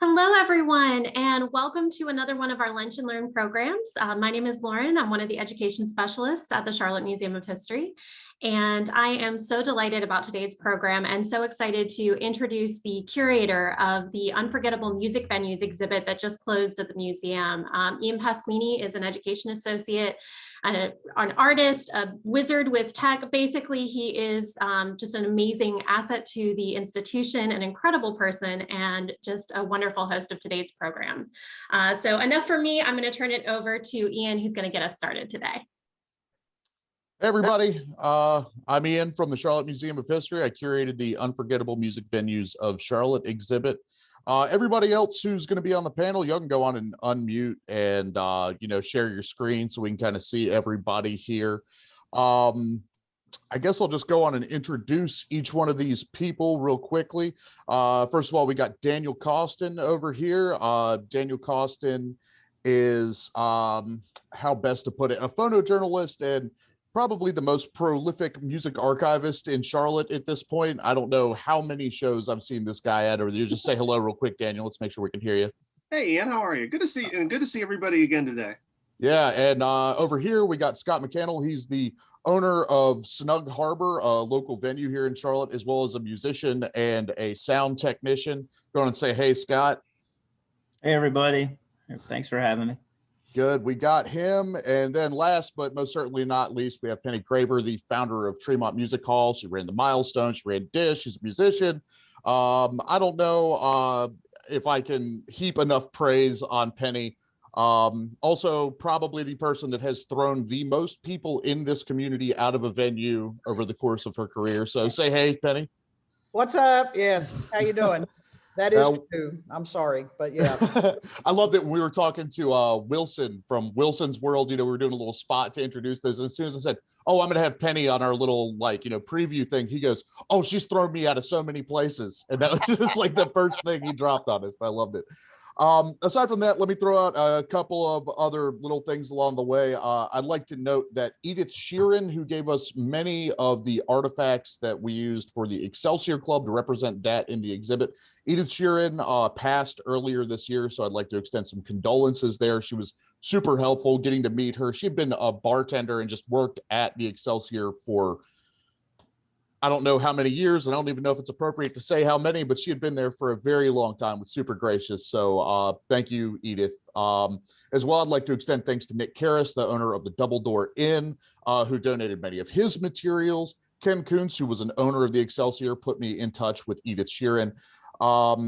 Hello, everyone, and welcome to another one of our Lunch and Learn programs. My name is Lauren. I'm one of the education specialists at the Charlotte Museum of History, and I am so delighted about today's program and so excited to introduce the curator of the Unforgettable Music Venues exhibit that just closed at the museum. Ian Pasquini is an education associate, an artist, a wizard with tech. Basically, he is just an amazing asset to the institution, an incredible person, and just a wonderful host of today's program. So enough for me. I'm going to turn it over to Ian, who's going to get us started today. Hey everybody, I'm Ian from the Charlotte Museum of History. I curated the Unforgettable Music Venues of Charlotte exhibit. Everybody else who's going to be on the panel, you can go on and unmute and share your screen so we can kind of see everybody here. I guess I'll just go on and introduce each one of these people real quickly. First of all, we got Daniel Costin over here. Daniel Costin is, how best to put it, a photojournalist and probably the most prolific music archivist in Charlotte at this point. I don't know how many shows I've seen this guy at. Or you just say hello real quick, Daniel. Let's make sure we can hear you. Hey, Ian, how are you? Good to see you, and good to see everybody again today. Yeah, and over here we got Scott McCannell. He's the owner of Snug Harbor, a local venue here in Charlotte, as well as a musician and a sound technician. Go on and say, hey, Scott. Hey, everybody. Thanks for having me. Good. We got him. And then last, but most certainly not least, we have Penny Craver, the founder of Tremont Music Hall. She ran the Milestone. She ran Dish. She's a musician. I don't know if I can heap enough praise on Penny. Also, probably the person that has thrown the most people in this community out of a venue over the course of her career. So say, hey, Penny. What's up? Yes. How you doing? That is true. I'm sorry, but yeah. I love that we were talking to Wilson from Wilson's World. We were doing a little spot to introduce this. And as soon as I said, oh, I'm going to have Penny on our little, preview thing, he goes, oh, she's thrown me out of so many places. And that was just like the first thing he dropped on us. I loved it. Aside from that, let me throw out a couple of other little things along the way. I'd like to note that Edith Sheeran, who gave us many of the artifacts that we used for the Excelsior Club to represent that in the exhibit, Edith Sheeran passed earlier this year, so I'd like to extend some condolences there. She was super helpful getting to meet her. She'd been a bartender and just worked at the Excelsior for I don't know how many years, and I don't even know if it's appropriate to say how many, but she had been there for a very long time, was super gracious. So thank you, Edith. As well, I'd like to extend thanks to Nick Karras, the owner of the Double Door Inn, who donated many of his materials. Ken Kuntz, who was an owner of the Excelsior, put me in touch with Edith Sheeran.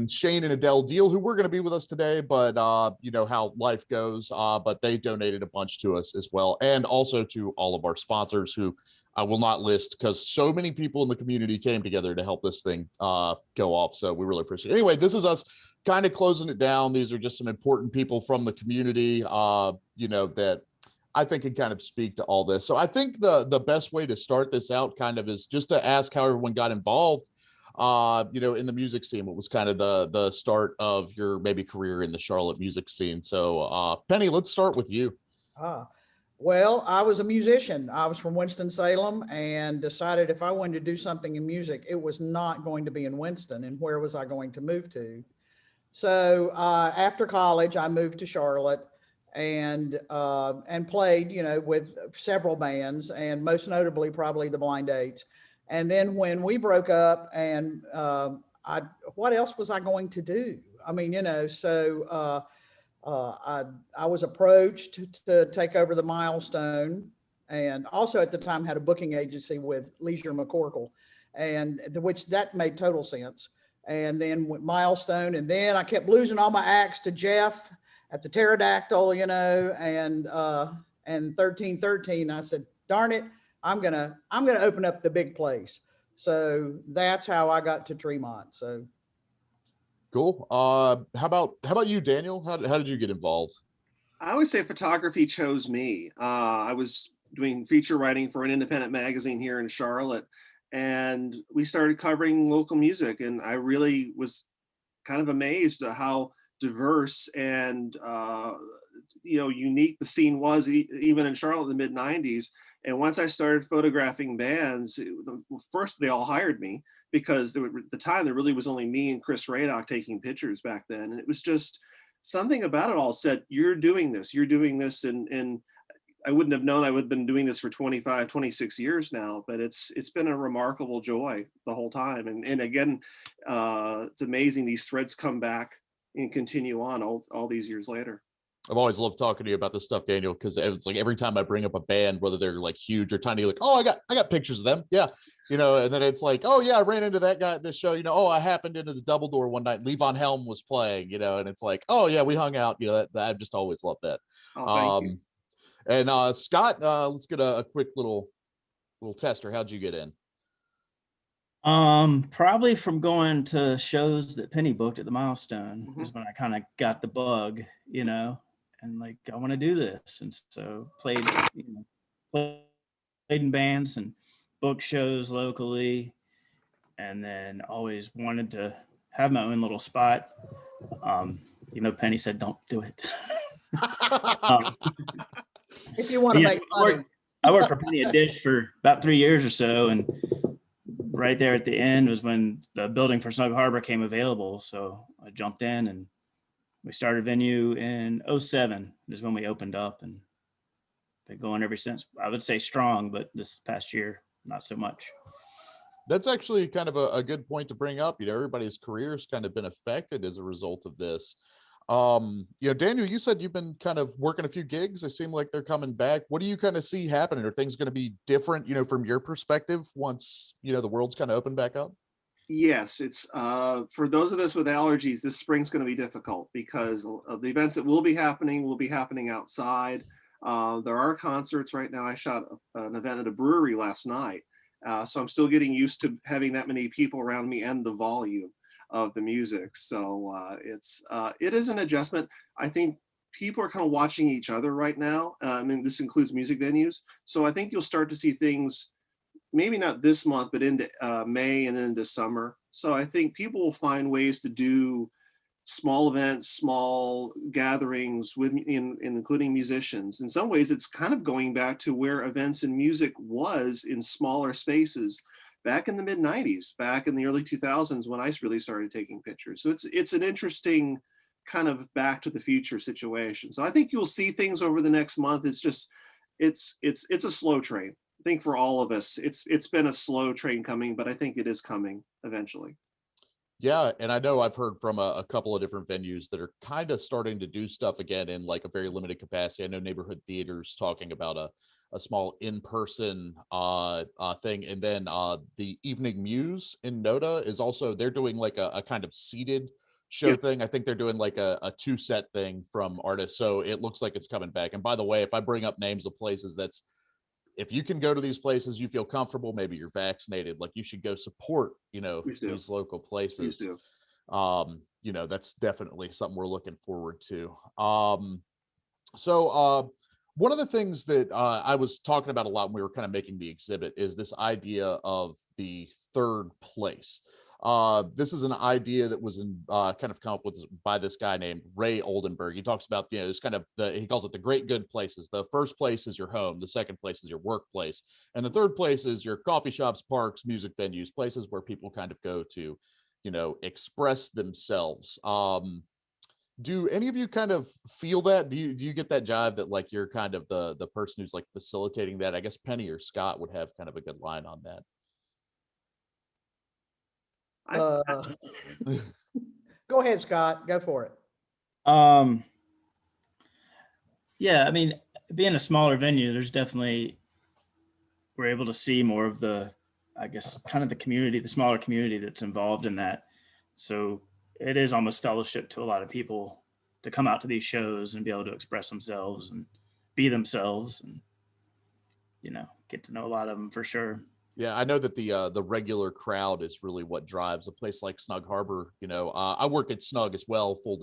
Shane and Adele Deal, who were going to be with us today, but you know how life goes, but they donated a bunch to us as well. And also to all of our sponsors who I will not list because so many people in the community came together to help this thing go off. So we really appreciate it. Anyway, this is us kind of closing it down. These are just some important people from the community, that I think can kind of speak to all this. So I think the best way to start this out kind of is just to ask how everyone got involved, in the music scene. What was kind of the start of your maybe career in the Charlotte music scene? So Penny, let's start with you. Well, I was a musician. I was from Winston-Salem and decided if I wanted to do something in music, it was not going to be in Winston. And where was I going to move to? So after college, I moved to Charlotte and played, with several bands, and most notably probably the Blind Dates. And then when we broke up, and what else was I going to do? I mean, I was approached to take over the Milestone, and also at the time had a booking agency with Leisure McCorkle, and which that made total sense. And then with Milestone, and then I kept losing all my acts to Jeff at the Pterodactyl, and 1313. I said, darn it, I'm gonna open up the big place. So that's how I got to Tremont. So. Cool. How about you, Daniel? How did you get involved? I always say photography chose me. I was doing feature writing for an independent magazine here in Charlotte, and we started covering local music. And I really was kind of amazed at how diverse and unique the scene was, even in Charlotte in the mid-90s. And once I started photographing bands, first they all hired me because at the time there really was only me and Chris Radock taking pictures back then. And it was just something about it all said, you're doing this. And I wouldn't have known I would have been doing this for 25, 26 years now, but it's been a remarkable joy the whole time. And again, it's amazing these threads come back and continue on all these years later. I've always loved talking to you about this stuff, Daniel, because it's like every time I bring up a band, whether they're like huge or tiny, like, oh, I got pictures of them. Yeah. And then it's like, oh yeah, I ran into that guy at this show, oh, I happened into the Double Door one night, Levon Helm was playing, and it's like, oh yeah, we hung out, that I've just always loved that. Oh, thank you. And Scott, let's get a quick little tester. How'd you get in? Probably from going to shows that Penny booked at the Milestone is when I kind of got the bug, and like, I want to do this. And so played in bands and booked shows locally, and then always wanted to have my own little spot. Penny said, don't do it. If you want to make money. I worked for Penny a Dish for about 3 years or so. And right there at the end was when the building for Snug Harbor came available. So I jumped in and we started venue in 2007 is when we opened up, and been going ever since. I would say strong, but this past year, not so much. That's actually kind of a good point to bring up. Everybody's career's kind of been affected as a result of this. Daniel, you said you've been kind of working a few gigs. They seem like they're coming back. What do you kind of see happening? Are things going to be different, from your perspective once, the world's kind of opened back up? Yes, it's for those of us with allergies, this spring's going to be difficult because of the events that will be happening outside. There are concerts right now. I shot an event at a brewery last night. So I'm still getting used to having that many people around me and the volume of the music. So it is an adjustment. I think people are kind of watching each other right now. This includes music venues. So I think you'll start to see things, maybe not this month, but into May and into summer. So I think people will find ways to do small events, small gatherings including musicians. In some ways, it's kind of going back to where events and music was in smaller spaces back in the mid 90s, back in the early 2000s when I really started taking pictures. So it's an interesting kind of back to the future situation. So I think you'll see things over the next month. It's just, it's a slow train. I think for all of us, it's been a slow train coming, but I think it is coming eventually. Yeah, and I know I've heard from a couple of different venues that are kind of starting to do stuff again in like a very limited capacity. I know Neighborhood Theaters talking about a small in-person thing, and then the Evening Muse in Noda is also, they're doing like a kind of seated show thing. I think they're doing like a 2-set thing from artists, so it looks like it's coming back. And by the way, if I bring up names of places, if you can go to these places, you feel comfortable, maybe you're vaccinated, like you should go support, these local places. That's definitely something we're looking forward to. So one of the things that I was talking about a lot when we were kind of making the exhibit is this idea of the third place. This is an idea that was kind of come up with by this guy named Ray Oldenburg. He talks about, it's kind of he calls it the great good places. The first place is your home. The second place is your workplace. And the third place is your coffee shops, parks, music venues, places where people kind of go to, express themselves. Do any of you kind of feel that? Do you get that jive that like you're kind of the person who's like facilitating that? I guess Penny or Scott would have kind of a good line on that. Go ahead, Scott. Go for it. Yeah, being a smaller venue, there's definitely, we're able to see more of the, I guess, kind of the community, the smaller community that's involved in that. So it is almost fellowship to a lot of people to come out to these shows and be able to express themselves and be themselves and, get to know a lot of them for sure. Yeah, I know that the regular crowd is really what drives a place like Snug Harbor. I work at Snug as well. Full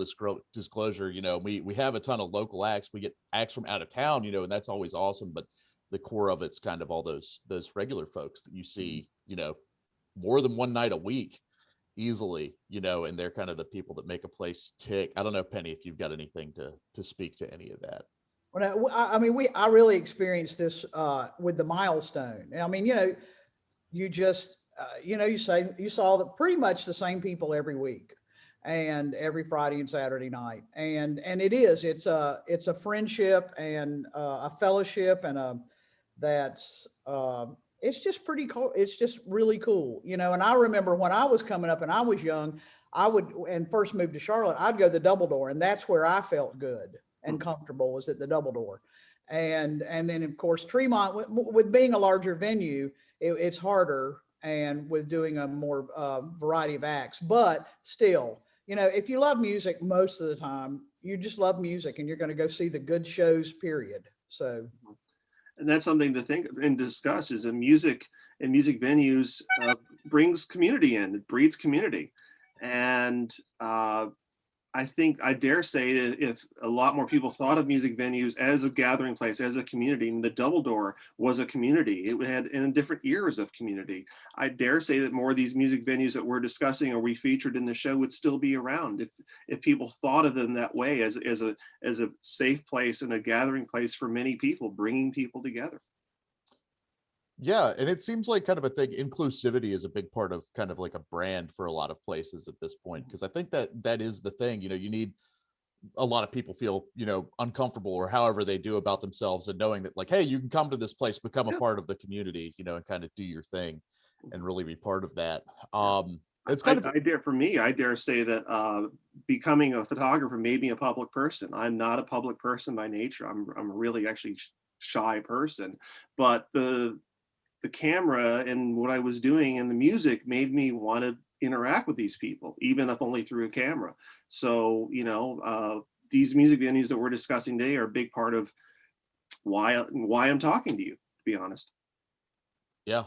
disclosure, we have a ton of local acts. We get acts from out of town, and that's always awesome. But the core of it's kind of all those regular folks that you see, more than one night a week, easily, and they're kind of the people that make a place tick. I don't know, Penny, if you've got anything to speak to any of that. Well, I mean, I really experienced this with the Milestone. I mean, you just, you saw pretty much the same people every week and every Friday and Saturday night. And it's a friendship and a fellowship and that's, it's just pretty cool. It's just really cool, and I remember when I was coming up and I was young, and first moved to Charlotte, I'd go to the Double Door, and that's where I felt good and comfortable, was at the Double Door. And then of course Tremont, with being a larger venue, it's harder, and with doing a more variety of acts, but still, if you love music, most of the time you just love music and you're going to go see the good shows, period. So, and that's something to think and discuss, is music venues brings community in, it breeds community. And I think I dare say that if a lot more people thought of music venues as a gathering place, as a community, and the Double Door was a community, it had in different eras of community. I dare say that more of these music venues that we're discussing or we featured in the show would still be around if people thought of them that way, as a safe place and a gathering place for many people, bringing people together. Yeah, and it seems like kind of a thing. Inclusivity is a big part of kind of like a brand for a lot of places at this point, because I think that is the thing. You need a lot of people feel, uncomfortable or however they do about themselves, and knowing that like, hey, you can come to this place, become a part of the community, and kind of do your thing and really be part of that. It's kind of, I dare say that becoming a photographer made me a public person. I'm not a public person by nature. I'm a really actually shy person, but the camera and what I was doing and the music made me want to interact with these people, even if only through a camera. So, these music venues that we're discussing today are a big part of why I'm talking to you, to be honest. yeah.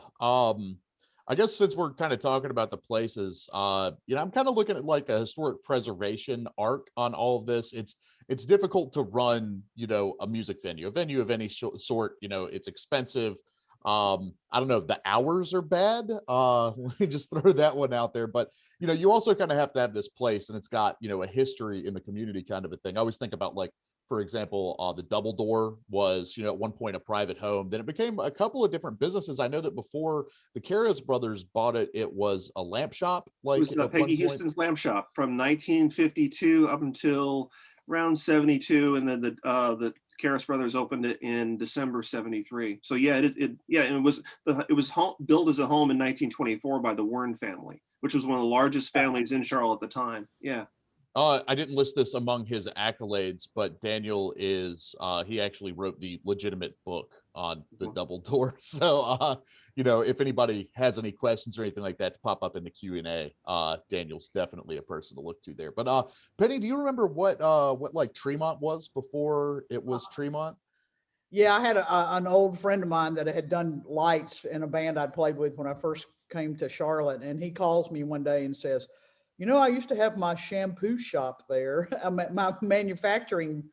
I guess since we're kind of talking about the places, I'm kind of looking at like a historic preservation arc on all of this. It's difficult to run, a music venue, a venue of any sort. It's expensive. I don't know, the hours are bad. Let me just throw that one out there. But you also kind of have to have this place, and it's got a history in the community, kind of a thing. I always think about, like, for example, the Double Door was at one point a private home. Then it became a couple of different businesses. I know that before the Karras brothers bought it, it was a lamp shop. Like, it was Peggy Houston's lamp shop from 1952 up until around 72, and then the Karras brothers opened it in December 73. So yeah, and it was built as a home in 1924 by the Warren family, which was one of the largest families in Charlotte at the time. Yeah. I didn't list this among his accolades, but Daniel is, he actually wrote the legitimate book on the Double Door. So, if anybody has any questions or anything like that to pop up in the Q&A, Daniel's definitely a person to look to there. But Penny, do you remember what like Tremont was before it was Tremont? Yeah, I had an old friend of mine that had done lights in a band I'd played with when I first came to Charlotte. And he calls me one day and says, I used to have my shampoo shop there, my manufacturing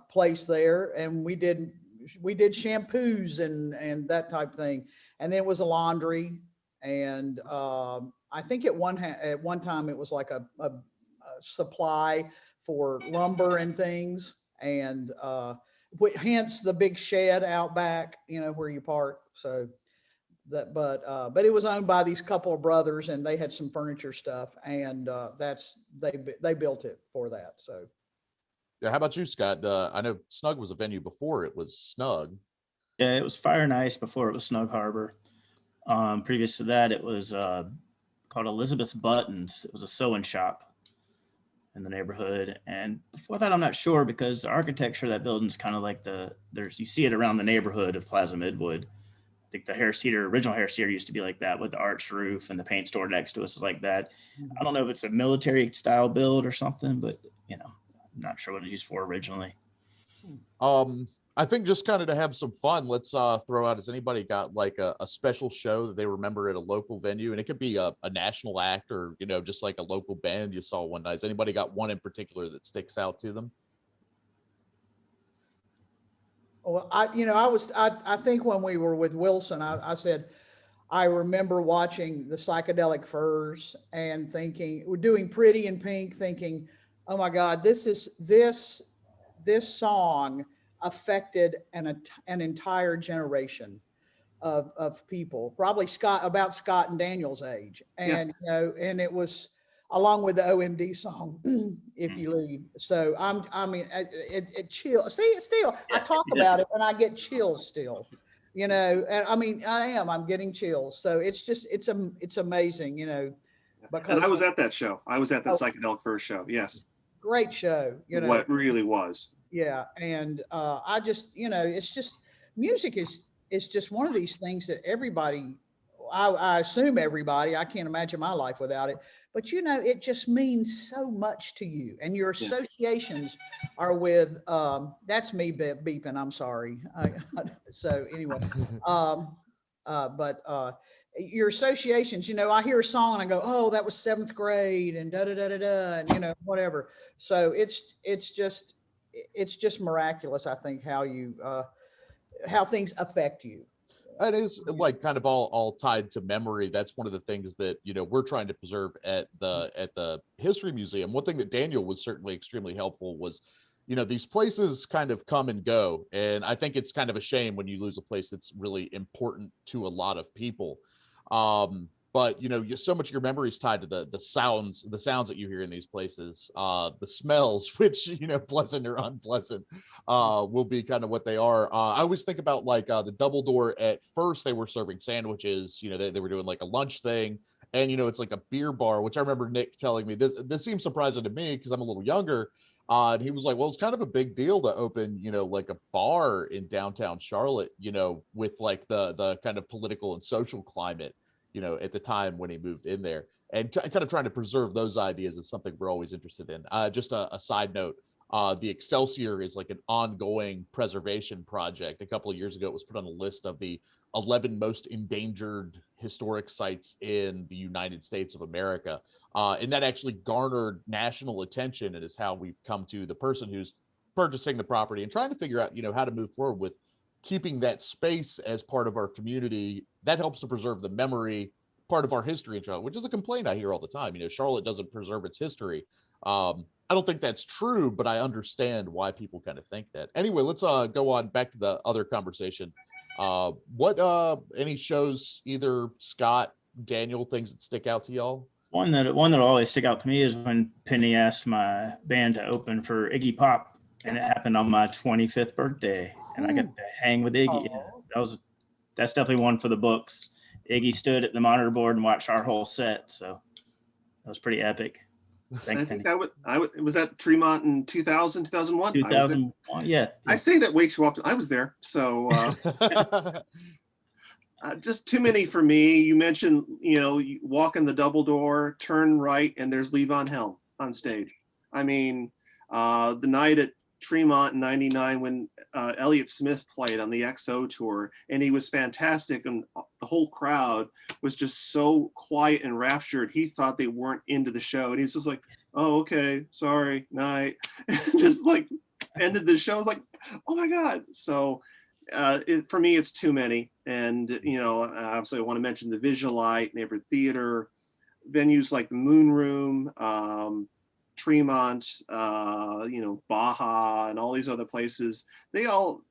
place there, and we did shampoos and that type of thing. And then it was a laundry, and I think at one time it was like a supply for lumber and things, and hence the big shed out back, where you park. So. But it was owned by these couple of brothers, and they had some furniture stuff, and they built it for that. So, yeah. How about you, Scott? I know Snug was a venue before it was Snug. Yeah, it was Fire and Ice before it was Snug Harbor. Previous to that, it was called Elizabeth's Buttons. It was a sewing shop in the neighborhood, and before that, I'm not sure, because the architecture of that building is kind of like you see it around the neighborhood of Plaza Midwood. I think the original Harris Theater used to be like that, with the arched roof, and the paint store next to us is like that. I don't know if it's a military style build or something, but I'm not sure what it was used for originally. I think just kind of to have some fun, let's throw out, has anybody got like a special show that they remember at a local venue? And it could be a national act, or just like a local band you saw one night. Has anybody got one in particular that sticks out to them? well, I think when we were with Wilson, I said, I remember watching the Psychedelic Furs and thinking, we're doing Pretty in Pink, thinking, oh my God, this this song affected an entire generation of people, probably about Scott and Daniel's age. And, you know, and it was along with the OMD song, If You Leave. So I mean, it chills. See, it still, I talk about it and I get chills still, you know, and I mean, I'm getting chills. So it's just, it's amazing, you know, because. And I was at that show. I was at that Psychedelic Furs show. Yes. Great show, you know. What really was. Yeah. And I just, you know, it's just, music is just one of these things that everybody, I assume everybody, I can't imagine my life without it, but you know, it just means so much to you, and your associations are with, that's me beeping, I'm sorry. So anyway, your associations, you know, I hear a song and I go, oh, that was 7th grade and da da da da da, and you know, whatever. So it's just miraculous, I think, how things affect you. It is like kind of all tied to memory. That's one of the things that, you know, we're trying to preserve at the History Museum. One thing that Daniel was certainly extremely helpful was, you know, these places kind of come and go. And I think it's kind of a shame when you lose a place that's really important to a lot of people. But you know, so much of your memory is tied to the sounds that you hear in these places, the smells, which, you know, pleasant or unpleasant, will be kind of what they are. I always think about like the Double Door. At first, they were serving sandwiches. You know, they were doing like a lunch thing, and you know, it's like a beer bar, which I remember Nick telling me this seems surprising to me because I'm a little younger. And he was like, well, it's kind of a big deal to open, you know, like a bar in downtown Charlotte, you know, with like the kind of political and social climate, you know, at the time when he moved in there, and kind of trying to preserve those ideas is something we're always interested in. Just a side note, the Excelsior is like an ongoing preservation project. A couple of years ago, it was put on a list of the 11 most endangered historic sites in the United States of America. And that actually garnered national attention, and is how we've come to the person who's purchasing the property and trying to figure out, you know, how to move forward with keeping that space as part of our community. That helps to preserve the memory, part of our history in Charlotte, which is a complaint I hear all the time. You know, Charlotte doesn't preserve its history. I don't think that's true, but I understand why people kind of think that. Anyway, let's go on back to the other conversation. What any shows, either Scott, Daniel, things that stick out to y'all? One that'll always stick out to me is when Penny asked my band to open for Iggy Pop, and it happened on my 25th birthday, and I got to hang with Iggy. Yeah, that's definitely one for the books. Iggy stood at the monitor board and watched our whole set, so that was pretty epic. Thanks, I think Penny. I was at Tremont in 2000, 2001. 2001, yeah. I say that way too often. I was there, so just too many for me. You mentioned, you know, you walk in the Double Door, turn right, and there's Levon Helm on stage. I mean, the night at Tremont in '99 when Elliott Smith played on the XO tour, and he was fantastic, and the whole crowd was just so quiet and raptured. He thought they weren't into the show, and he's just like, oh, okay, sorry, night. Just like ended the show. I was like, oh my God. So for me, it's too many. And, you know, obviously I want to mention the Visualite, Neighborhood Theater, venues like the Moon Room, Tremont, you know, Baja, and all these other places. They all,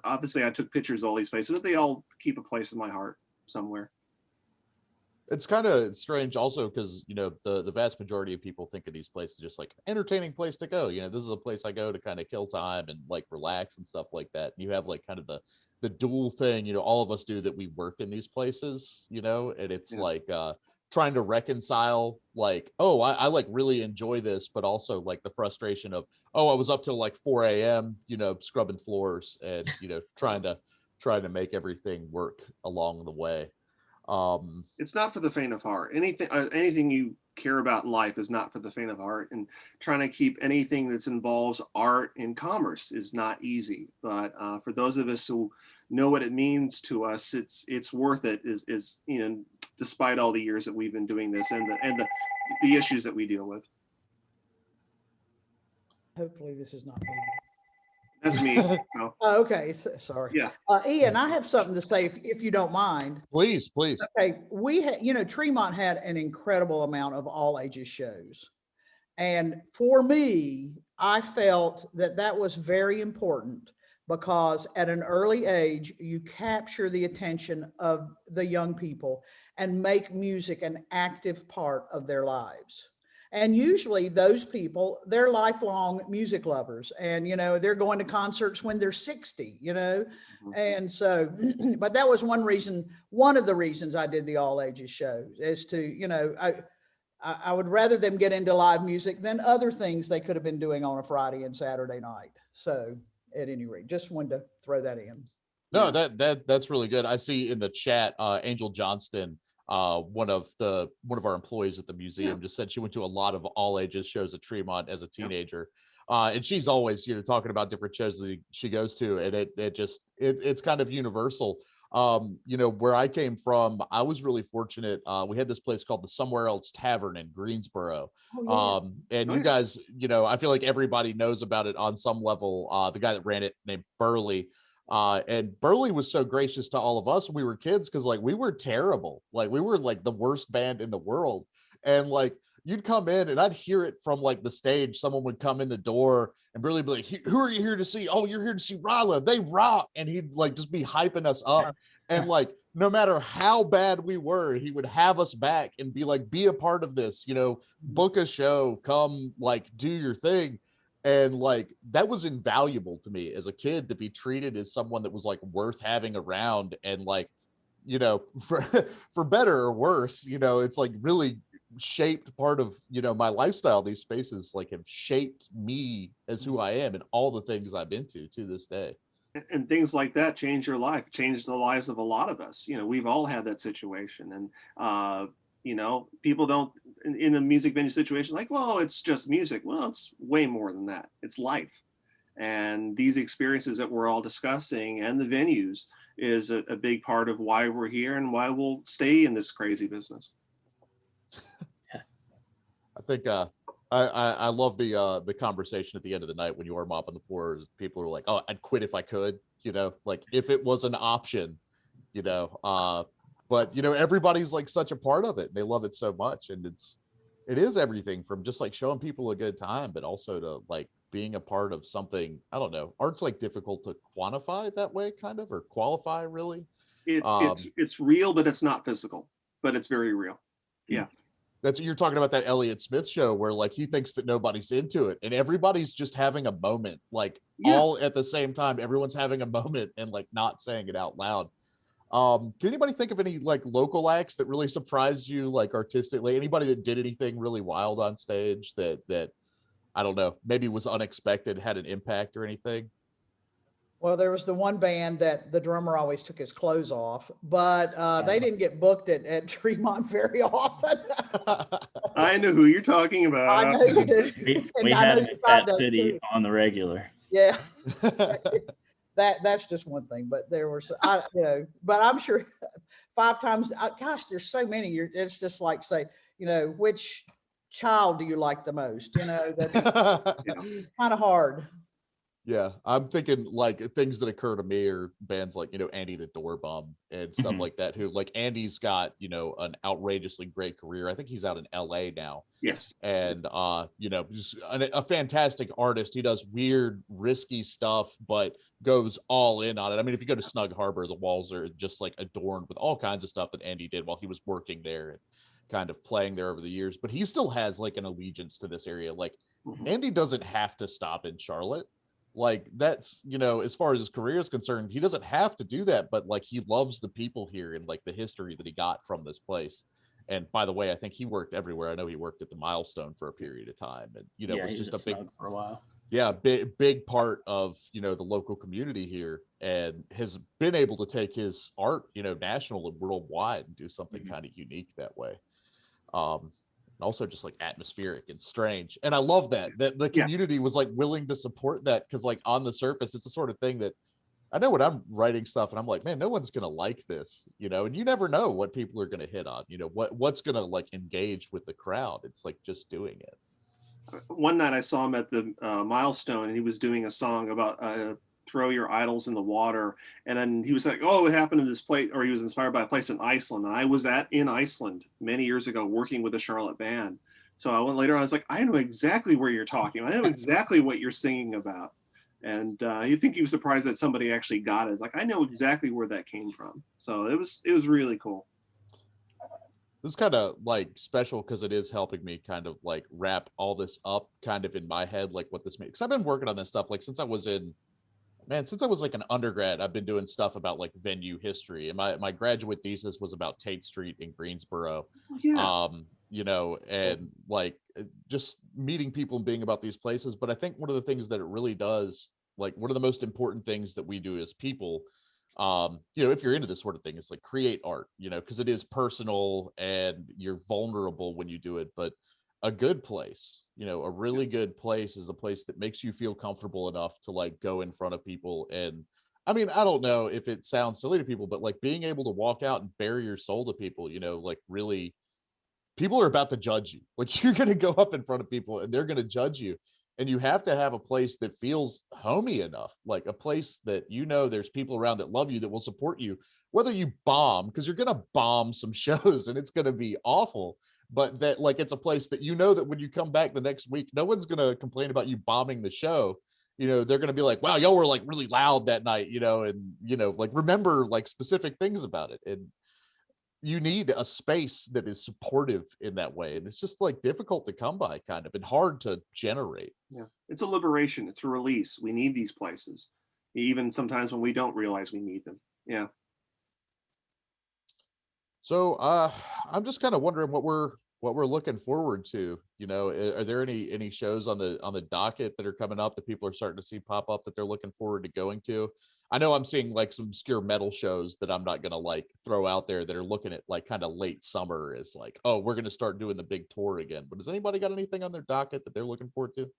obviously I took pictures of all these places, but they all keep a place in my heart somewhere. It's kind of strange also because, you know, the vast majority of people think of these places just like entertaining place to go. You know, this is a place I go to kind of kill time and like relax and stuff like that. You have like kind of the dual thing, you know, all of us do, that we work in these places, you know, and it's like trying to reconcile like, oh, I like really enjoy this, but also like the frustration of, oh, I was up till like 4 a.m., you know, scrubbing floors and, you know, trying to make everything work along the way. It's not for the faint of heart. Anything you care about in life is not for the faint of heart, and trying to keep anything that involves art and commerce is not easy. But for those of us who know what it means to us, it's worth it. Is you know, despite all the years that we've been doing this and the issues that we deal with. Hopefully, this is not me. That's me. So. Oh, okay, sorry. Yeah. Ian, I have something to say if you don't mind. Please. Okay, we had, you know, Tremont had an incredible amount of all ages shows, And for me, I felt that that was very important because at an early age, you capture the attention of the young people and make music an active part of their lives. And usually those people, they're lifelong music lovers, and, they're going to concerts when they're 60, and so, but that was one of the reasons I did the all ages show is to, I would rather them get into live music than other things they could have been doing on a Friday and Saturday night. So at any rate, just wanted to throw that in. No, that's really good. I see in the chat, Angel Johnston, one of our employees at the museum, just said she went to a lot of all ages shows at Tremont as a teenager. And she's always, talking about different shows that she goes to, and it's kind of universal. Where I came from, I was really fortunate. We had this place called the Somewhere Else Tavern in Greensboro. And you guys, I feel like everybody knows about it on some level. The guy that ran it named Burley. And Burley was so gracious to all of us when we were kids, because we were terrible. We were the worst band in the world. And you'd come in and I'd hear it from the stage. Someone would come in the door and Burley be like, "Who are you here to see?" "Oh, you're here to see Ryla. They rock." And he'd just be hyping us up. And no matter how bad we were, he would have us back and be like, "Be a part of this, book a show, come do your thing." And that was invaluable to me as a kid, to be treated as someone that was worth having around. And for better or worse, it's really shaped part of my lifestyle. These spaces have shaped me as who I am and all the things I've been to this day. And things like that change your life, change the lives of a lot of us. We've all had that situation. And people don't, in a music venue situation, well, it's just music. Well, it's way more than that. It's life. And these experiences that we're all discussing and the venues is a big part of why we're here and why we'll stay in this crazy business. I think I love the conversation at the end of the night when you are mopping the floors. People are like, "Oh, I'd quit if I could," if it was an option, but everybody's such a part of it. They love it so much, and it is everything from just showing people a good time, but also to being a part of something. I don't know. Art's difficult to quantify that way, kind of, or qualify really. It's real, but it's not physical, but it's very real. Yeah. That's, you're talking about that Elliott Smith show where he thinks that nobody's into it and everybody's just having a moment, all at the same time. Everyone's having a moment and not saying it out loud. Can anybody think of any local acts that really surprised you, artistically? Anybody that did anything really wild on stage that I don't know, maybe was unexpected, had an impact or anything? Well, there was the one band that the drummer always took his clothes off, but they didn't get booked at Tremont very often. I know who you're talking about. I know you do. We had it at that city on the regular. Yeah. That's just one thing, but there were, but I'm sure 5 times, gosh, there's so many. It's just say, which child do you like the most? That's kind of hard. Yeah, I'm thinking things that occur to me are bands Andy the Door Bum and stuff like that, who Andy's got, an outrageously great career. I think he's out in LA now. Yes. And, just a fantastic artist. He does weird, risky stuff, but goes all in on it. I mean, if you go to Snug Harbor, the walls are just adorned with all kinds of stuff that Andy did while he was working there and kind of playing there over the years. But he still has an allegiance to this area. Andy doesn't have to stop in Charlotte. That's, as far as his career is concerned, he doesn't have to do that, but he loves the people here and the history that he got from this place. And by the way, I think he worked everywhere. I know he worked at the Milestone for a period of time, and it was just a big, for a while. Yeah, big part of the local community here, and has been able to take his art national and worldwide and do something kind of unique that way. And also just atmospheric and strange. And I love that the community was willing to support that, because on the surface, it's the sort of thing that I know when I'm writing stuff and I'm like, man, no one's going to like this, and you never know what people are going to hit on, what's going to engage with the crowd. It's just doing it. One night I saw him at the Milestone, and he was doing a song about throw your idols in the water. And then he was like, "Oh, what happened to this place?" Or he was inspired by a place in Iceland. And I was in Iceland many years ago working with a Charlotte band. So I went later on, I was like, I know exactly where you're talking. I know exactly what you're singing about. And you'd think he was surprised that somebody actually got it. It's like, I know exactly where that came from. So it was really cool. This is kind of like special because it is helping me kind of like wrap all this up kind of in my head, like what this makes. Because I've been working on this stuff like since I was like an undergrad. I've been doing stuff about like venue history, and my graduate thesis was about Tate Street in Greensboro. Oh, yeah. You know, and like just meeting people and being about these places. But I think one of the things that it really does, like one of the most important things that we do as people, you know, if you're into this sort of thing, is like create art, you know, because it is personal and you're vulnerable when you do it. But a good place, you know, a really good place is a place that makes you feel comfortable enough to like go in front of people. And I mean, I don't know if it sounds silly to people, but like being able to walk out and bare your soul to people, you know, like really people are about to judge you. Like you're going to go up in front of people and they're going to judge you. And you have to have a place that feels homey enough, like a place that, you know, there's people around that love you, that will support you, whether you bomb, because you're going to bomb some shows and it's going to be awful. But that like, it's a place that, you know, that when you come back the next week, no one's going to complain about you bombing the show. You know, they're going to be like, wow, y'all were like really loud that night, you know, and, you know, like remember like specific things about it. And you need a space that is supportive in that way. And it's just like difficult to come by kind of and hard to generate. Yeah. It's a liberation. It's a release. We need these places, even sometimes when we don't realize we need them. Yeah. So I'm just kind of wondering what we're looking forward to. You know, are there any shows on the docket that are coming up that people are starting to see pop up that they're looking forward to going to? I know I'm seeing like some obscure metal shows that I'm not gonna like throw out there that are looking at like kind of late summer as like, oh, we're gonna start doing the big tour again. But has anybody got anything on their docket that they're looking forward to?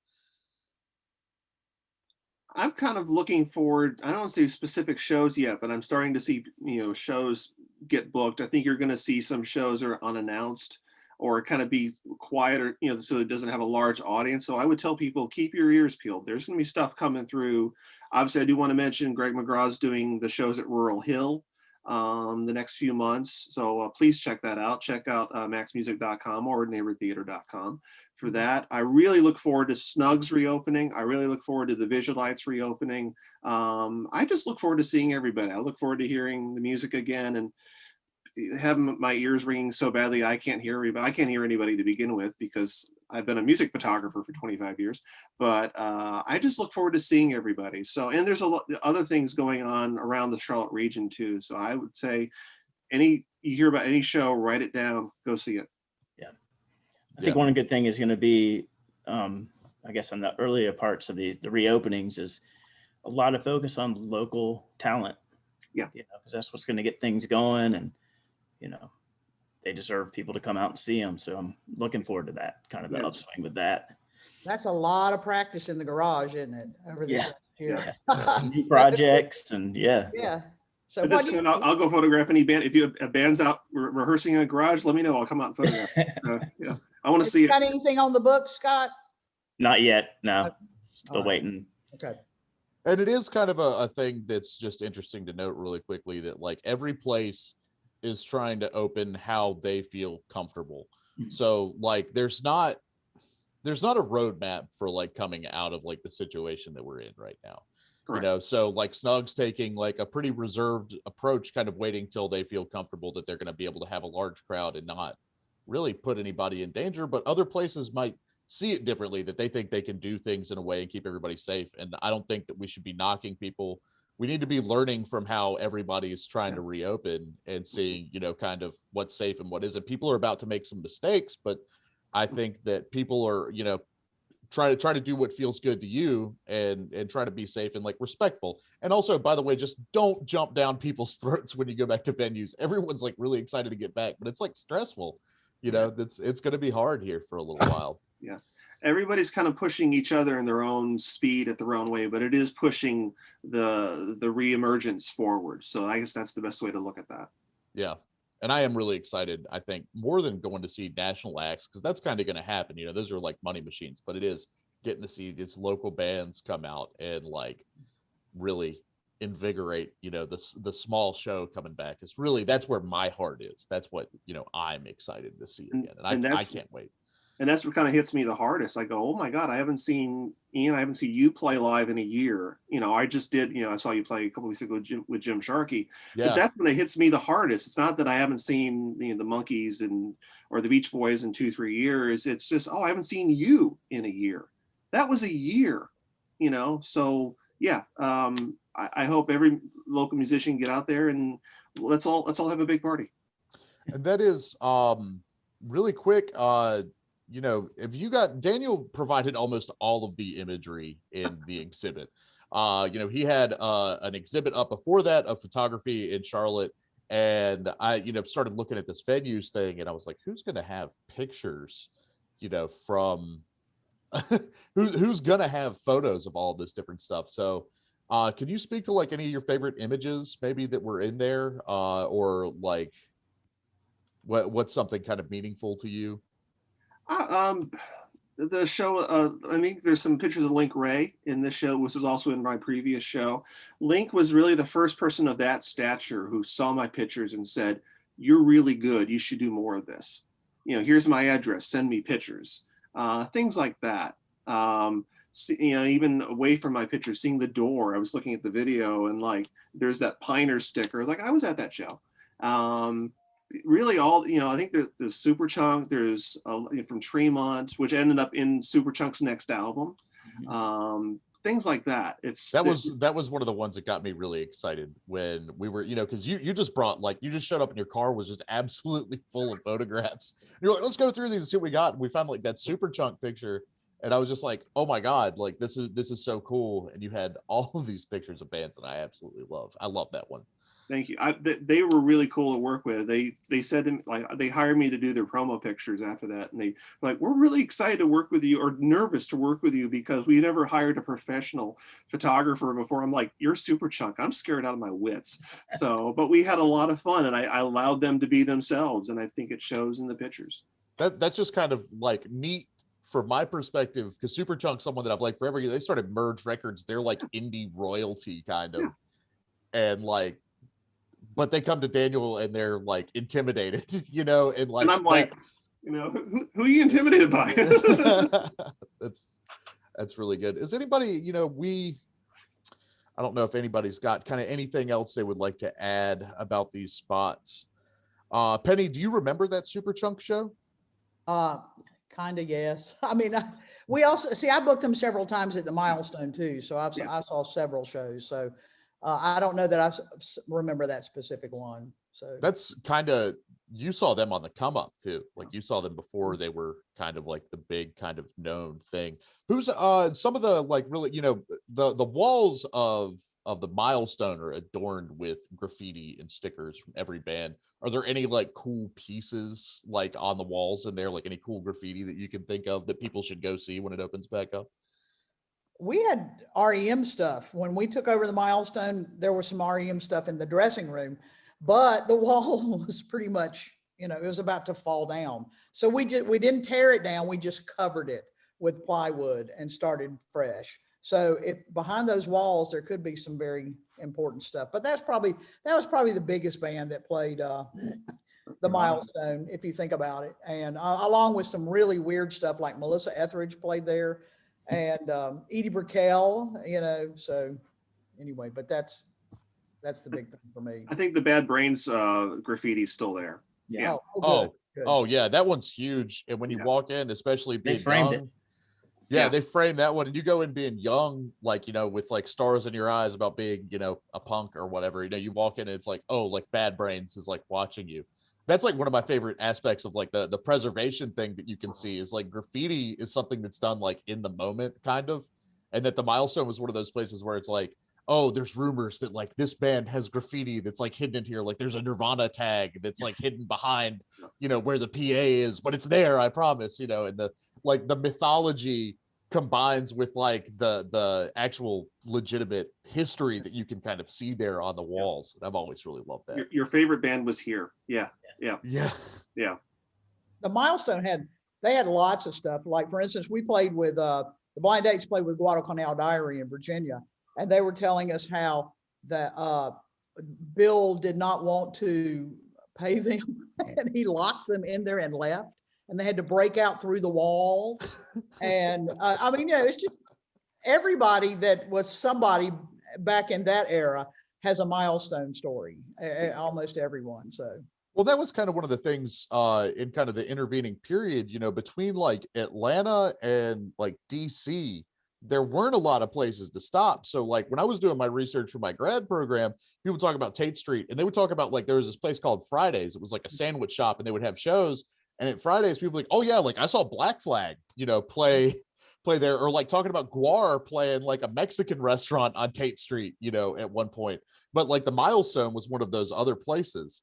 I'm kind of looking forward. I don't see specific shows yet, but I'm starting to see, shows get booked. I think you're going to see some shows are unannounced or kind of be quieter, so it doesn't have a large audience. So I would tell people, keep your ears peeled. There's going to be stuff coming through. Obviously, I do want to mention Greg McGraw's doing the shows at Rural Hill the next few months. So please check that out. Check out maxmusic.com or neighbortheater.com for that. I really look forward to Snug's reopening. I really look forward to the Visualites reopening. I just look forward to seeing everybody. I look forward to hearing the music again and having my ears ringing so badly I can't hear everybody. I can't hear anybody to begin with because I've been a music photographer for 25 years. But I just look forward to seeing everybody. So, and there's a lot of other things going on around the Charlotte region too. So I would say you hear about any show, write it down, go see it. I think one good thing is going to be, I guess, on the earlier parts of the reopenings is a lot of focus on local talent. Yeah. Because that's what's going to get things going. And, they deserve people to come out and see them. So I'm looking forward to that kind of the upswing with that. That's a lot of practice in the garage, isn't it? Over this year. New projects and Yeah. So I'll go photograph any band. If you have bands out rehearsing in a garage, let me know. I'll come out and photograph. Yeah, I want to see it. Got anything on the books, Scott? Not yet. No, Okay. still waiting. Okay. And it is kind of a thing that's just interesting to note really quickly that like every place is trying to open how they feel comfortable. Mhm. So like there's not a roadmap for like coming out of like the situation that we're in right now. Correct. So like Snug's taking like a pretty reserved approach, kind of waiting till they feel comfortable that they're going to be able to have a large crowd and not really put anybody in danger. But other places might see it differently, that they think they can do things in a way and keep everybody safe. And I don't think that we should be knocking people. We need to be learning from how everybody is trying to reopen and seeing, kind of what's safe and what isn't. People are about to make some mistakes, but I think that people are, try to do what feels good to you and try to be safe and like respectful. And also, by the way, just don't jump down people's throats when you go back to venues. Everyone's like really excited to get back, but it's like stressful. It's going to be hard here for a little while. Yeah. Everybody's kind of pushing each other in their own speed at their own way, but it is pushing the reemergence forward. So I guess that's the best way to look at that. Yeah. And I am really excited, I think, more than going to see national acts, because that's kind of going to happen. Those are like money machines, but it is getting to see these local bands come out and like really invigorate, the small show coming back. It's really, that's where my heart is. That's what, I'm excited to see again. And I can't wait. And that's what kind of hits me the hardest. I go, oh my God, I haven't seen Ian, I haven't seen you play live in a year. I just did, I saw you play a couple weeks ago with Jim Sharkey, but Yeah. that's when it hits me the hardest. It's not that I haven't seen the Monkees or the Beach Boys in 2-3 years. It's just, oh, I haven't seen you in a year. That was a year, so yeah. I hope every local musician get out there and let's all have a big party. And that is really quick. If you got Daniel provided almost all of the imagery in the exhibit. He had an exhibit up before that of photography in Charlotte. And I, started looking at this venues thing and I was like, who's going to have pictures, from who's going to have photos of all this different stuff? So can you speak to like any of your favorite images maybe that were in there or like what's something kind of meaningful to you? The show, I think there's some pictures of Link Ray in this show, which was also in my previous show. Link was really the first person of that stature who saw my pictures and said, you're really good. You should do more of this. Here's my address. Send me pictures. Things like that. Even away from my pictures, seeing The Door, I was looking at the video and like, there's that Piner sticker. Like I was at that show. Really all, I think there's Superchunk, there's from Tremont, which ended up in Superchunk's next album. Things like that. That was one of the ones that got me really excited when we were, because you just brought you just showed up and your car was just absolutely full of photographs. You're like, let's go through these and see what we got. And we found like that Superchunk picture. And I was just like, oh my God, like this is so cool. And you had all of these pictures of bands that I absolutely love. I love that one. Thank you. They were really cool to work with. They said they hired me to do their promo pictures after that, and they were like, we're really excited to work with you, or nervous to work with you because we never hired a professional photographer before. I'm like, you're Superchunk. I'm scared out of my wits. So, but we had a lot of fun, and I allowed them to be themselves, and I think it shows in the pictures. That's just kind of like neat from my perspective, because Superchunk's someone that I've liked forever. They started Merge Records. They're like indie royalty kind of, and like. But they come to Daniel and they're like intimidated, and like. And I'm like, who are you intimidated by? That's really good. Is anybody, I don't know if anybody's got kind of anything else they would like to add about these spots. Penny, do you remember that Superchunk show? Kind of, yes. I mean, we also I booked them several times at the Milestone too, so I saw several shows. So. I don't know that I remember that specific one. So that's kind of, you saw them on the come up too. Like you saw them before they were kind of like the big kind of known thing. Who's some of the like really, the walls of the Milestone are adorned with graffiti and stickers from every band. Are there any like cool pieces like on the walls in there, like any cool graffiti that you can think of that people should go see when it opens back up? We had REM stuff. When we took over the Milestone, there was some REM stuff in the dressing room, but the wall was pretty much, it was about to fall down. So we didn't tear it down. We just covered it with plywood and started fresh. So behind those walls, there could be some very important stuff, but that was probably the biggest band that played the Milestone, if you think about it. And along with some really weird stuff like Melissa Etheridge played there. And Edie Brickell, so anyway, but that's the big thing for me. I think the Bad Brains graffiti is still there. Yeah. Oh yeah, that one's huge. And when you walk in, especially being they framed young, it. Yeah, they framed that one, and you go in being young, like with like stars in your eyes about being a punk or whatever. You walk in and it's like, oh, like Bad Brains is like watching you. That's like one of my favorite aspects of like the preservation thing that you can see is like graffiti is something that's done like in the moment kind of. And that the Milestone was one of those places where it's like, oh, there's rumors that like this band has graffiti that's like hidden in here. Like there's a Nirvana tag that's like hidden behind, where the PA is, but it's there, I promise, and the mythology combines with like the actual legitimate history that you can kind of see there on the walls. And I've always really loved that. Your favorite band was here. Yeah. The Milestone had lots of stuff. Like for instance, we played with the Blind Dates played with Guadalcanal Diary in Virginia, and they were telling us how that Bill did not want to pay them and he locked them in there and left. and they had to break out through the wall. And I mean, it's just everybody that was somebody back in that era has a Milestone story, almost everyone. So. Well, that was kind of one of the things in kind of the intervening period, between like Atlanta and like DC, there weren't a lot of places to stop. So like when I was doing my research for my grad program, people talk about Tate Street, and they would talk about like there was this place called Fridays. It was like a sandwich shop, and they would have shows. And at Fridays, people were like, oh yeah, like I saw Black Flag, play there, or like talking about Guar playing like a Mexican restaurant on Tate Street, at one point. But like the Milestone was one of those other places.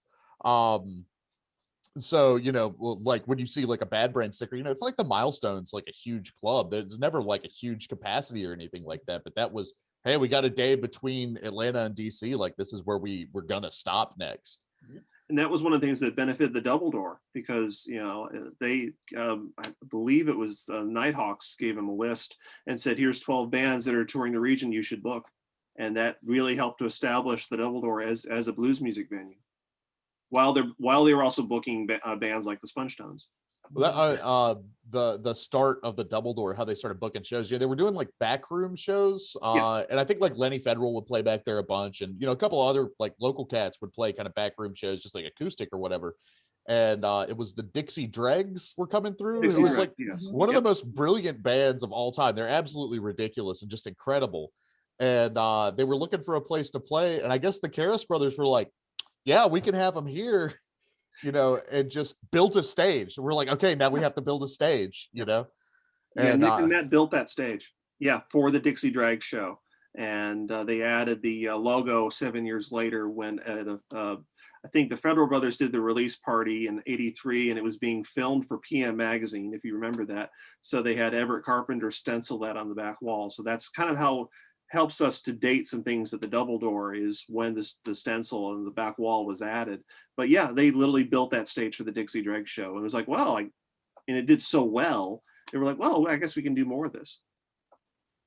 So like when you see like a Bad Brand sticker, it's like the Milestone's like a huge club. There's never like a huge capacity or anything like that, but that was, hey, we got a day between Atlanta and DC, like this is where we're gonna stop next. And that was one of the things that benefited the Double Door, because they I believe it was Nighthawks gave them a list and said, here's 12 bands that are touring the region you should book, and that really helped to establish the Double Door as a blues music venue, while they were also booking bands like the Sponge Tones. The start of the Double Door, how they started booking shows, they were doing like backroom shows, Yes. and I think like Lenny Federal would play back there a bunch, and a couple other like local cats would play kind of backroom shows, just like acoustic or whatever. And it was the Dixie Dregs were coming through. Dixie It was Dregs, like yes. one of the most brilliant bands of all time. They're absolutely ridiculous and just incredible. And they were looking for a place to play, and I guess the Karras brothers were like, yeah, we can have them here, and just built a stage. We're like, okay, now we have to build a stage, Yeah, and Nick and Matt built that stage, for the Dixie Drag show, and they added the logo 7 years later when I think the Federal Brothers did the release party in '83, and it was being filmed for PM Magazine, if you remember that. So they had Everett Carpenter stencil that on the back wall. So that's kind of how helps us to date some things at the Double Door, is when the stencil on the back wall was added. But yeah, they literally built that stage for the Dixie Dreg show, and it was like, well, and it did so well, they were like, well, I guess we can do more of this.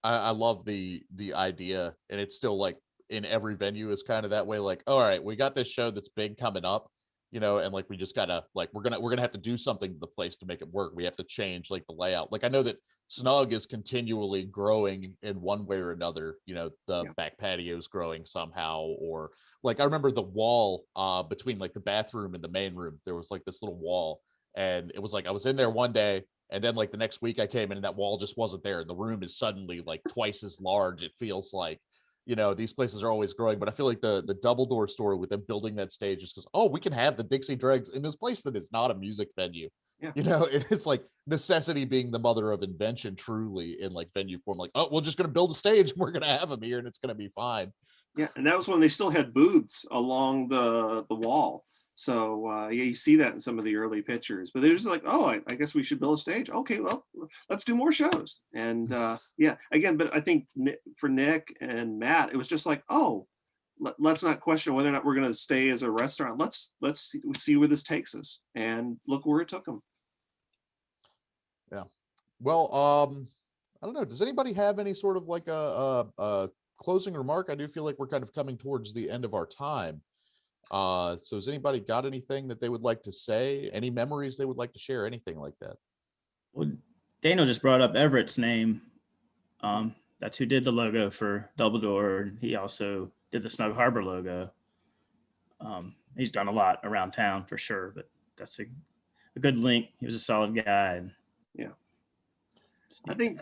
I love the idea, and it's still like in every venue is kind of that way. Like, all right, we got this show that's big coming up, and like we just gotta like we're gonna have to do something to the place to make it work. We have to change like the layout. Like I know that Snug is continually growing in one way or another. The back patio is growing somehow, or like I remember the wall between like the bathroom and the main room. There was like this little wall, and it was like I was in there one day, and then like the next week I came in and that wall just wasn't there. The room is suddenly like twice as large. It feels like, these places are always growing, but I feel like the Double Door story with them building that stage is because, oh, we can have the Dixie Dregs in this place that is not a music venue. Yeah. It's like necessity being the mother of invention, truly, in like venue form. Like, oh, we're just going to build a stage and we're going to have them here and it's going to be fine. Yeah, and that was when they still had booths along the wall. So you see that in some of the early pictures, but they're just like, oh, I guess we should build a stage. Okay, well, let's do more shows. And again, but I think for Nick and Matt, it was just like, oh, let's not question whether or not we're going to stay as a restaurant. Let's see where this takes us, and look where it took them. Yeah. Well, I don't know. Does anybody have any sort of like a closing remark? I do feel like we're kind of coming towards the end of our time. So has anybody got anything that they would like to say? Any memories they would like to share? Anything like that? Well, Daniel just brought up Everett's name. That's who did the logo for Double Door. He also did the Snug Harbor logo. He's done a lot around town for sure, but that's a good link. He was a solid guy. Yeah. I think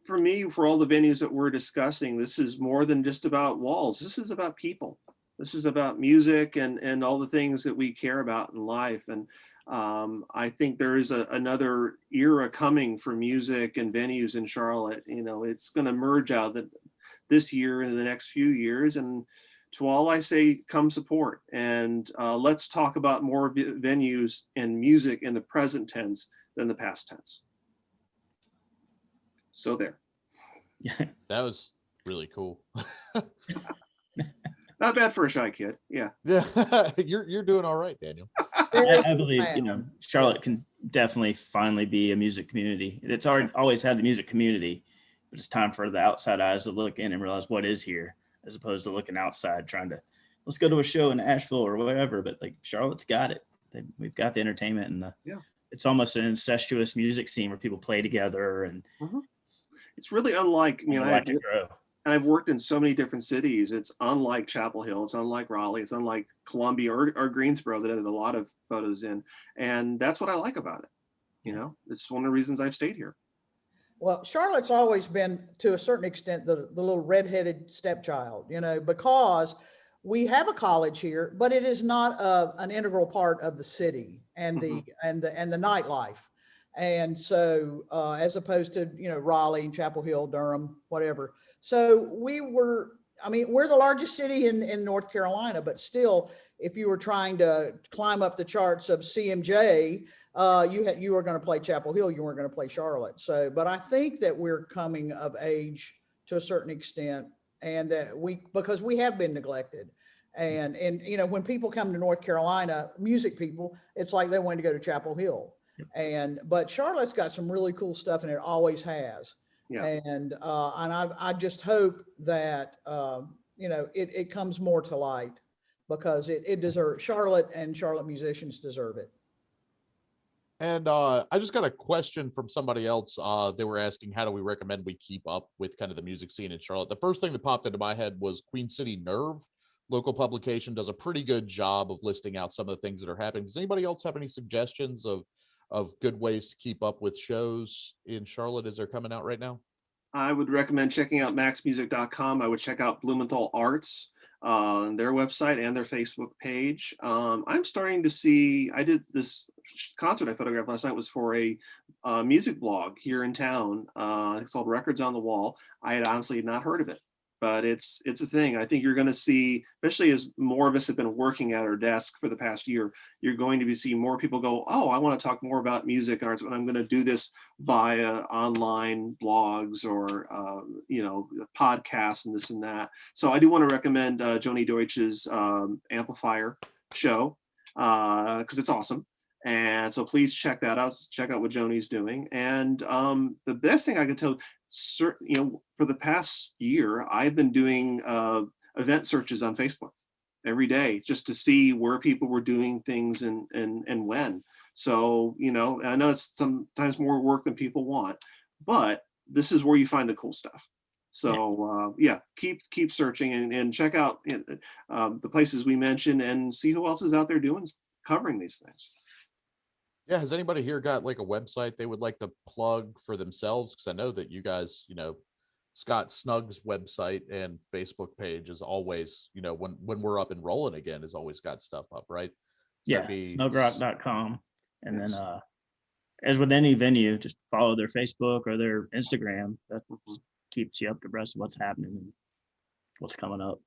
for me, for all the venues that we're discussing, this is more than just about walls. This is about people. This is about music and all the things that we care about in life. And I think there is another era coming for music and venues in Charlotte. It's going to merge out this year into the next few years. And to all I say, come support. And let's talk about more venues and music in the present tense than the past tense. So there. Yeah. That was really cool. Not bad for a shy kid. Yeah. Yeah. You're doing all right, Daniel. I believe, Charlotte can definitely finally be a music community. It's always had the music community, but it's time for the outside eyes to look in and realize what is here, as opposed to looking outside trying to, let's go to a show in Asheville or whatever. But like Charlotte's got it. We've got the entertainment and it's almost an incestuous music scene where people play together and It's really unlike, I mean, watch it grow. I've worked in so many different cities. It's unlike Chapel Hill. It's unlike Raleigh. It's unlike Columbia or Greensboro that I did a lot of photos in. And that's what I like about it. You know, it's one of the reasons I've stayed here. Well, Charlotte's always been, to a certain extent, the little redheaded stepchild, you know, because we have a college here, but it is not an integral part of the city and the nightlife. And so, as opposed to, you know, Raleigh, Chapel Hill, Durham, whatever. So we're the largest city in North Carolina, but still, if you were trying to climb up the charts of CMJ, you were going to play Chapel Hill, you weren't going to play Charlotte. So, but I think that we're coming of age to a certain extent, and that because we have been neglected. And you know, when people come to North Carolina, music people, it's like they want to go to Chapel Hill. But Charlotte's got some really cool stuff, and it always has. Yeah. And I just hope that you know, it comes more to light, because it deserves, Charlotte and Charlotte musicians deserve it. And I just got a question from somebody else. They were asking, how do we recommend we keep up with kind of the music scene in Charlotte? The first thing that popped into my head was Queen City Nerve. Local publication does a pretty good job of listing out some of the things that are happening. Does anybody else have any suggestions of good ways to keep up with shows in Charlotte as they're coming out right now? I would recommend checking out maxmusic.com. I would check out Blumenthal Arts, their website and their Facebook page. I'm starting to see, I did this concert I photographed last night was for a music blog here in town. It's called Records on the Wall. I had honestly not heard of it, but it's a thing. I think you're going to see, especially as more of us have been working at our desk for the past year, you're going to be seeing more people go, oh, I want to talk more about music arts, and I'm going to do this via online blogs or you know, podcasts and this and that. So I do want to recommend Joni Deutsch's Amplifier show, because it's awesome. And so please check that out. Check out what Joni's doing. And the best thing I can tell, you know, for the past year, I've been doing event searches on Facebook every day just to see where people were doing things and when. So, you know, I know it's sometimes more work than people want, but this is where you find the cool stuff. So yeah, keep searching and check out the places we mentioned and see who else is out there covering these things. Yeah, has anybody here got like a website they would like to plug for themselves? Because I know that you guys, you know, Scott Snug's website and Facebook page is always, you know, when we're up and rolling again, has always got stuff up, right? So Yeah, snugrock.com. And then as with any venue, just follow their Facebook or their Instagram. That keeps you up abreast of what's happening and what's coming up.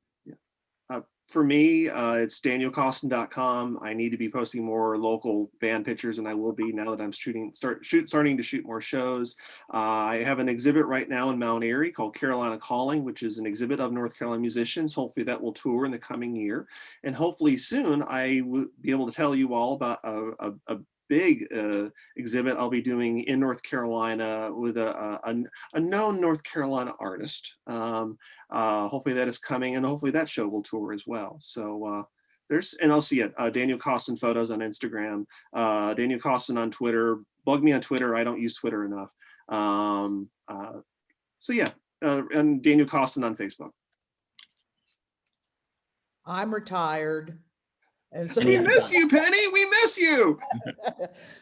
For me, it's danielcostin.com. I need to be posting more local band pictures, and I will be now that I'm starting to shoot more shows. I have an exhibit right now in Mount Airy called Carolina Calling, which is an exhibit of North Carolina musicians. Hopefully that will tour in the coming year. And hopefully soon I will be able to tell you all about a big exhibit I'll be doing in North Carolina with a known North Carolina artist. Hopefully that is coming, and hopefully that show will tour as well. So and I'll see it. Daniel Costin photos on Instagram, Daniel Costin on Twitter. Bug me on Twitter. I don't use Twitter enough. So yeah, and Daniel Costin on Facebook. I'm retired. And so we miss you, Penny. We miss you.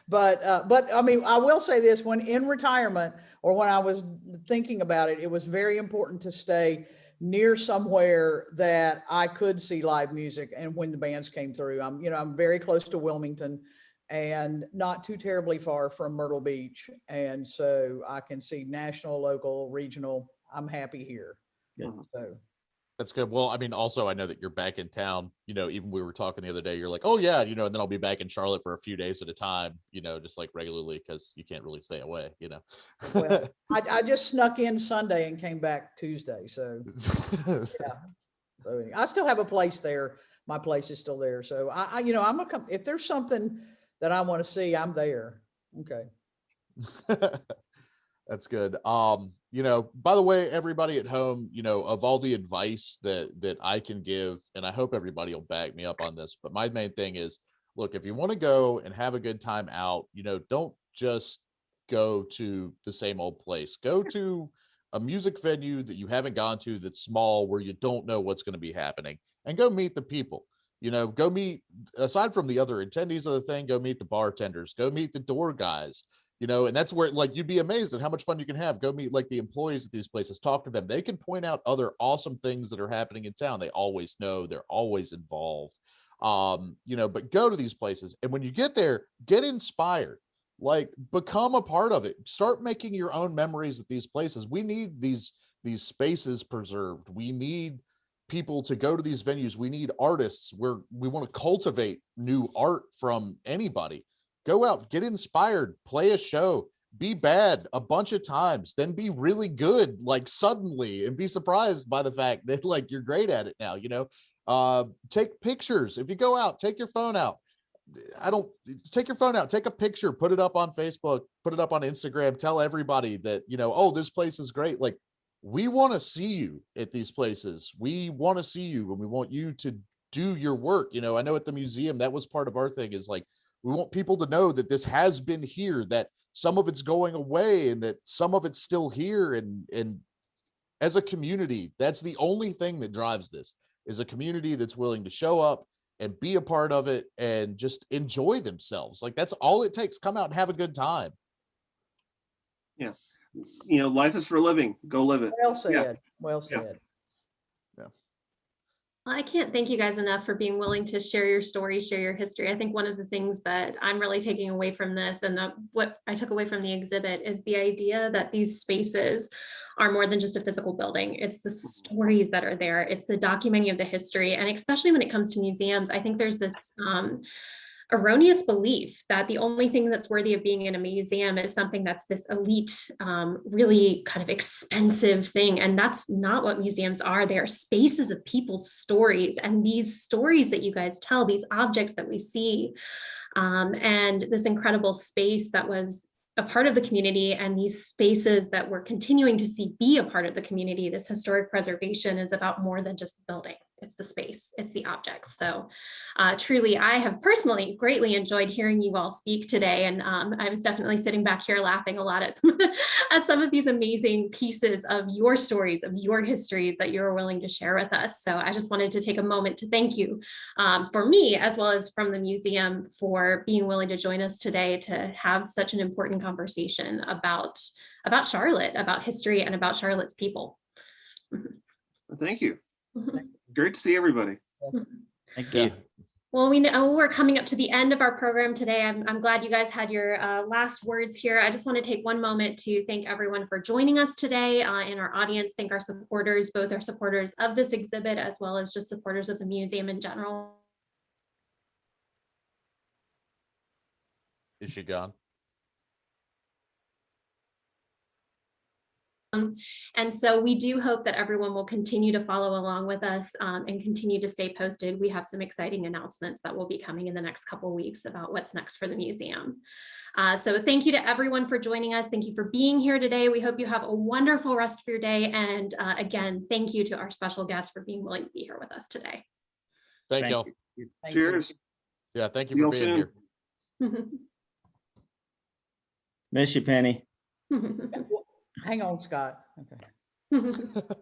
But I mean, I will say this: when in retirement, or when I was thinking about it, it was very important to stay near somewhere that I could see live music. And when the bands came through, I'm very close to Wilmington, and not too terribly far from Myrtle Beach, and so I can see national, local, regional. I'm happy here. Yeah. So. That's good. Well, I mean, also, I know that you're back in town, you know, even we were talking the other day, you're like, oh yeah, you know, and then I'll be back in Charlotte for a few days at a time, you know, just like regularly, because you can't really stay away, you know. Well, I just snuck in Sunday and came back Tuesday. So yeah. So I still have a place there. My place is still there. So I'm gonna come if there's something that I want to see, I'm there. Okay. That's good. You know, by the way, everybody at home, you know, of all the advice that I can give, and I hope everybody will back me up on this, but my main thing is look, if you want to go and have a good time out, don't just go to the same old place. Go to a music venue that you haven't gone to that's small, where you don't know what's going to be happening, and go meet the people. Go meet, aside from the other attendees of the thing, go meet the bartenders, go meet the door guys, and that's where, like, you'd be amazed at how much fun you can have. Go meet, like, the employees at these places, talk to them. They can point out other awesome things that are happening in town. They always know, they're always involved. But go to these places, and when you get there, get inspired, like, become a part of it. Start making your own memories at these places. We need these spaces preserved. We need people to go to these venues. We need artists where we want to cultivate new art from anybody. Go out, get inspired, play a show, be bad a bunch of times, then be really good, like, suddenly, and be surprised by the fact that, like, you're great at it now. Take pictures. If you go out, take your phone out. Take your phone out, take a picture, put it up on Facebook, put it up on Instagram, tell everybody that, oh, this place is great. Like, we want to see you at these places. We want to see you, and we want you to do your work. I know at the museum, that was part of our thing, is like, we want people to know that this has been here, that some of it's going away, and that some of it's still here. And as a community, that's the only thing that drives this, is a community that's willing to show up and be a part of it and just enjoy themselves. Like, that's all it takes. Come out and have a good time. Yeah. Life is for living. Go live it. Well said. Yeah. Well said. Well, I can't thank you guys enough for being willing to share your story, share your history. I think one of the things that I'm really taking away from this, and what I took away from the exhibit, is the idea that these spaces are more than just a physical building. It's the stories that are there. It's the documenting of the history. And especially when it comes to museums, I think there's this erroneous belief that the only thing that's worthy of being in a museum is something that's this elite, really kind of expensive thing. And that's not what museums are. They are spaces of people's stories, and these stories that you guys tell, these objects that we see, and this incredible space that was a part of the community, and these spaces that we're continuing to see be a part of the community. This historic preservation is about more than just the building. It's the space, it's the objects. So truly, I have personally greatly enjoyed hearing you all speak today. And I was definitely sitting back here laughing a lot at some of these amazing pieces of your stories, of your histories that you're willing to share with us. So I just wanted to take a moment to thank you for me, as well as from the museum, for being willing to join us today to have such an important conversation about Charlotte, about history, and about Charlotte's people. Thank you. Great to see everybody. Thank you. Well, we know we're coming up to the end of our program today. I'm glad you guys had your last words here. I just want to take one moment to thank everyone for joining us today in our audience. Thank our supporters, both our supporters of this exhibit, as well as just supporters of the museum in general. Is she gone? And so we do hope that everyone will continue to follow along with us and continue to stay posted. We have some exciting announcements that will be coming in the next couple of weeks about what's next for the museum. So thank you to everyone for joining us. Thank you for being here today. We hope you have a wonderful rest of your day. And again, thank you to our special guests for being willing to be here with us today. Thank y'all. Cheers. Yeah, thank you for being here. Miss you, Penny. Hang on, Scott. Okay.